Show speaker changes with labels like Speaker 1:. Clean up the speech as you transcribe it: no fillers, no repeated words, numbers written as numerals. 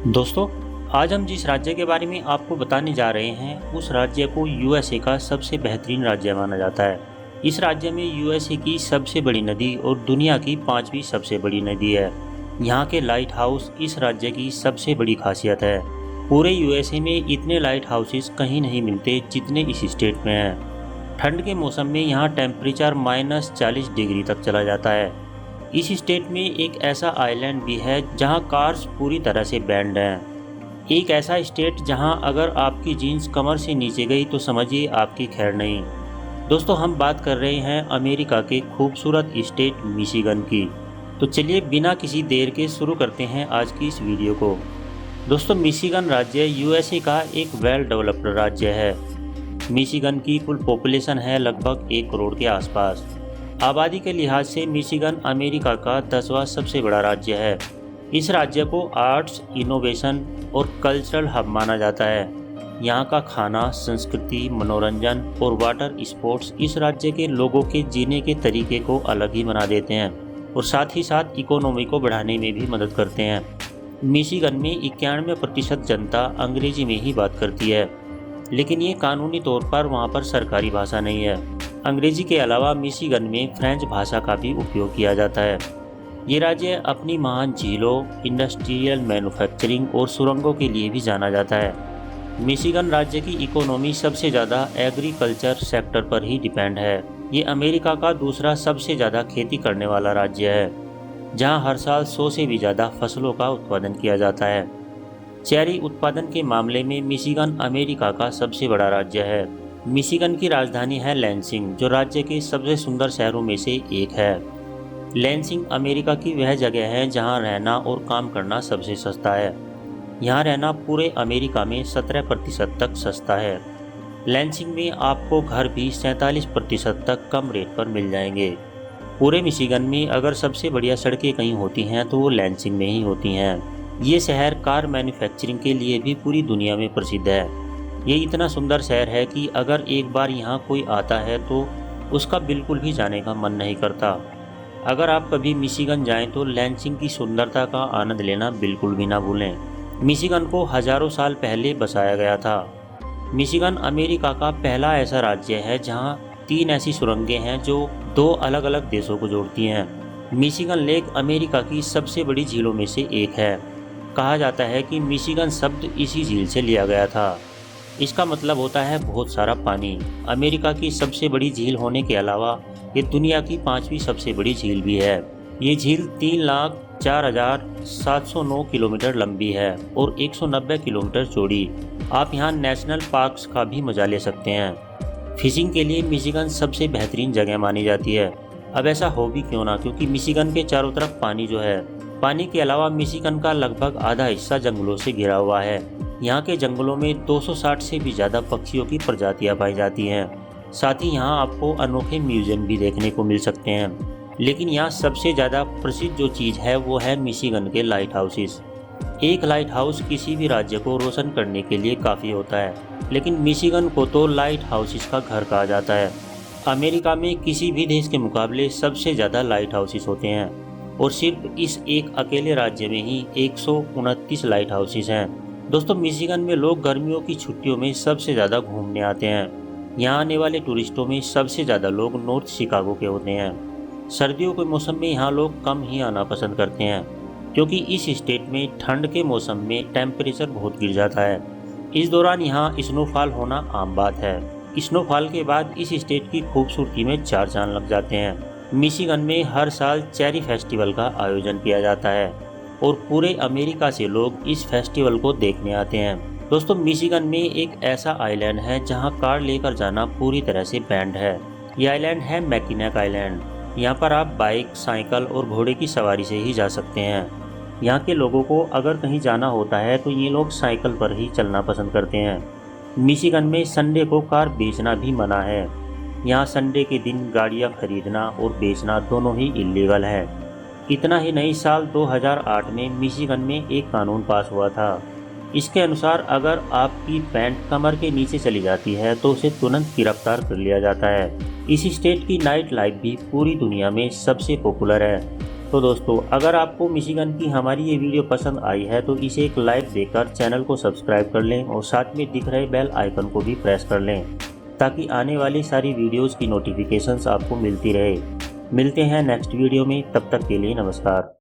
Speaker 1: दोस्तों, आज हम जिस राज्य के बारे में आपको बताने जा रहे हैं उस राज्य को यूएसए का सबसे बेहतरीन राज्य माना जाता है। इस राज्य में यूएसए की सबसे बड़ी नदी और दुनिया की 5वीं सबसे बड़ी नदी है। यहाँ के लाइट हाउस इस राज्य की सबसे बड़ी खासियत है। पूरे यूएसए में इतने लाइट हाउसेस कहीं नहीं मिलते जितने इस स्टेट में हैं। ठंड के मौसम में यहाँ टेम्परेचर -40 डिग्री तक चला जाता है। इस स्टेट में एक ऐसा आइलैंड भी है जहां कार्स पूरी तरह से बैंड हैं। एक ऐसा स्टेट जहां अगर आपकी जीन्स कमर से नीचे गई तो समझिए आपकी खैर नहीं। दोस्तों, हम बात कर रहे हैं अमेरिका के खूबसूरत स्टेट मिशिगन की। तो चलिए बिना किसी देर के शुरू करते हैं आज की इस वीडियो को। दोस्तों, मिशिगन राज्य यूएसए का एक वेल डेवलप्ड राज्य है। मिशिगन की कुल पॉपुलेशन है लगभग 1 करोड़ के आसपास। आबादी के लिहाज से मिशिगन अमेरिका का 10वां सबसे बड़ा राज्य है। इस राज्य को आर्ट्स, इनोवेशन और कल्चरल हब माना जाता है। यहाँ का खाना, संस्कृति, मनोरंजन और वाटर स्पोर्ट्स इस राज्य के लोगों के जीने के तरीके को अलग ही बना देते हैं और साथ ही साथ इकोनॉमी को बढ़ाने में भी मदद करते हैं। मिशिगन में 91% जनता अंग्रेजी में ही बात करती है, लेकिन ये कानूनी तौर पर वहाँ पर सरकारी भाषा नहीं है। अंग्रेजी के अलावा मिशिगन में फ्रेंच भाषा का भी उपयोग किया जाता है। ये राज्य अपनी महान झीलों, इंडस्ट्रियल मैन्युफैक्चरिंग और सुरंगों के लिए भी जाना जाता है। मिशिगन राज्य की इकोनॉमी सबसे ज़्यादा एग्रीकल्चर सेक्टर पर ही डिपेंड है। ये अमेरिका का दूसरा सबसे ज़्यादा खेती करने वाला राज्य है, जहाँ हर साल 100 से भी ज़्यादा फसलों का उत्पादन किया जाता है। चेरी उत्पादन के मामले में मिशिगन अमेरिका का सबसे बड़ा राज्य है। मिशिगन की राजधानी है लैंसिंग, जो राज्य के सबसे सुंदर शहरों में से एक है। लैंसिंग अमेरिका की वह जगह है जहां रहना और काम करना सबसे सस्ता है। यहां रहना पूरे अमेरिका में 17% तक सस्ता है। लैंसिंग में आपको घर भी 47% तक कम रेट पर मिल जाएंगे। पूरे मिशिगन में अगर सबसे बढ़िया सड़कें कहीं होती हैं तो वो लैंसिंग में ही होती हैं। ये शहर कार मैन्युफैक्चरिंग के लिए भी पूरी दुनिया में प्रसिद्ध है। ये इतना सुंदर शहर है कि अगर एक बार यहाँ कोई आता है तो उसका बिल्कुल भी जाने का मन नहीं करता। अगर आप कभी मिशिगन जाएं तो लैंसिंग की सुंदरता का आनंद लेना बिल्कुल भी ना भूलें। मिशिगन को हजारों साल पहले बसाया गया था। मिशिगन अमेरिका का पहला ऐसा राज्य है जहाँ 3 ऐसी सुरंगें हैं जो 2 अलग अलग देशों को जोड़ती हैं। मिशिगन लेक अमेरिका की सबसे बड़ी झीलों में से एक है। कहा जाता है कि मिशिगन शब्द इसी झील से लिया गया था। इसका मतलब होता है बहुत सारा पानी। अमेरिका की सबसे बड़ी झील होने के अलावा ये दुनिया की 5वीं सबसे बड़ी झील भी है। ये झील 3,04,709 किलोमीटर लंबी है और 190 किलोमीटर चौड़ी। आप यहाँ नेशनल पार्क्स का भी मजा ले सकते हैं। फिशिंग के लिए मिशिगन सबसे बेहतरीन जगह मानी जाती है। अब ऐसा हो भी क्यों ना, क्योंकि मिशिगन के चारों तरफ पानी जो है, पानी के अलावा मिशिगन का लगभग आधा हिस्सा जंगलों से घिरा हुआ है। यहाँ के जंगलों में 260 से भी ज़्यादा पक्षियों की प्रजातियाँ पाई जाती हैं। साथ ही यहाँ आपको अनोखे म्यूजियम भी देखने को मिल सकते हैं। लेकिन यहाँ सबसे ज़्यादा प्रसिद्ध जो चीज़ है वो है मिशिगन के लाइट हाउसेस। एक लाइट हाउस किसी भी राज्य को रोशन करने के लिए काफ़ी होता है, लेकिन मिशिगन को तो लाइट हाउसेस का घर कहा जाता है। अमेरिका में किसी भी देश के मुकाबले सबसे ज़्यादा लाइट हाउसेस होते हैं और सिर्फ इस एक अकेले राज्य में ही 129 लाइट हाउसेस हैं। दोस्तों, मिशिगन में लोग गर्मियों की छुट्टियों में सबसे ज़्यादा घूमने आते हैं। यहाँ आने वाले टूरिस्टों में सबसे ज़्यादा लोग नॉर्थ शिकागो के होते हैं। सर्दियों के मौसम में यहाँ लोग कम ही आना पसंद करते हैं, क्योंकि इस स्टेट में ठंड के मौसम में टेम्परेचर बहुत गिर जाता है। इस दौरान यहाँ स्नोफॉल होना आम बात है। स्नोफॉल के बाद इस स्टेट की खूबसूरती में 4 चांद लग जाते हैं। मिशिगन में हर साल चेरी फेस्टिवल का आयोजन किया जाता है और पूरे अमेरिका से लोग इस फेस्टिवल को देखने आते हैं। दोस्तों, मिशिगन में एक ऐसा आइलैंड है जहां कार लेकर जाना पूरी तरह से बैंड है। यह आइलैंड है मैकिनेक आइलैंड। यहाँ पर आप बाइक, साइकिल और घोड़े की सवारी से ही जा सकते हैं। यहाँ के लोगों को अगर कहीं जाना होता है तो ये लोग साइकिल पर ही चलना पसंद करते हैं। मिशिगन में संडे को कार बेचना भी मना है। यहाँ संडे के दिन गाड़ियाँ खरीदना और बेचना दोनों ही इल्लीगल है। इतना ही नहीं, साल 2008 में मिशिगन में एक कानून पास हुआ था। इसके अनुसार अगर आपकी पैंट कमर के नीचे चली जाती है तो उसे तुरंत गिरफ्तार कर लिया जाता है। इस स्टेट की नाइट लाइफ भी पूरी दुनिया में सबसे पॉपुलर है। तो दोस्तों, अगर आपको मिशिगन की हमारी ये वीडियो पसंद आई है तो इसे एक लाइक देकर चैनल को सब्सक्राइब कर लें और साथ में दिख रहे बेल आइकन को भी प्रेस कर लें ताकि आने वाली सारी वीडियोस की नोटिफिकेशंस आपको मिलती रहे। मिलते हैं नेक्स्ट वीडियो में, तब तक के लिए नमस्कार।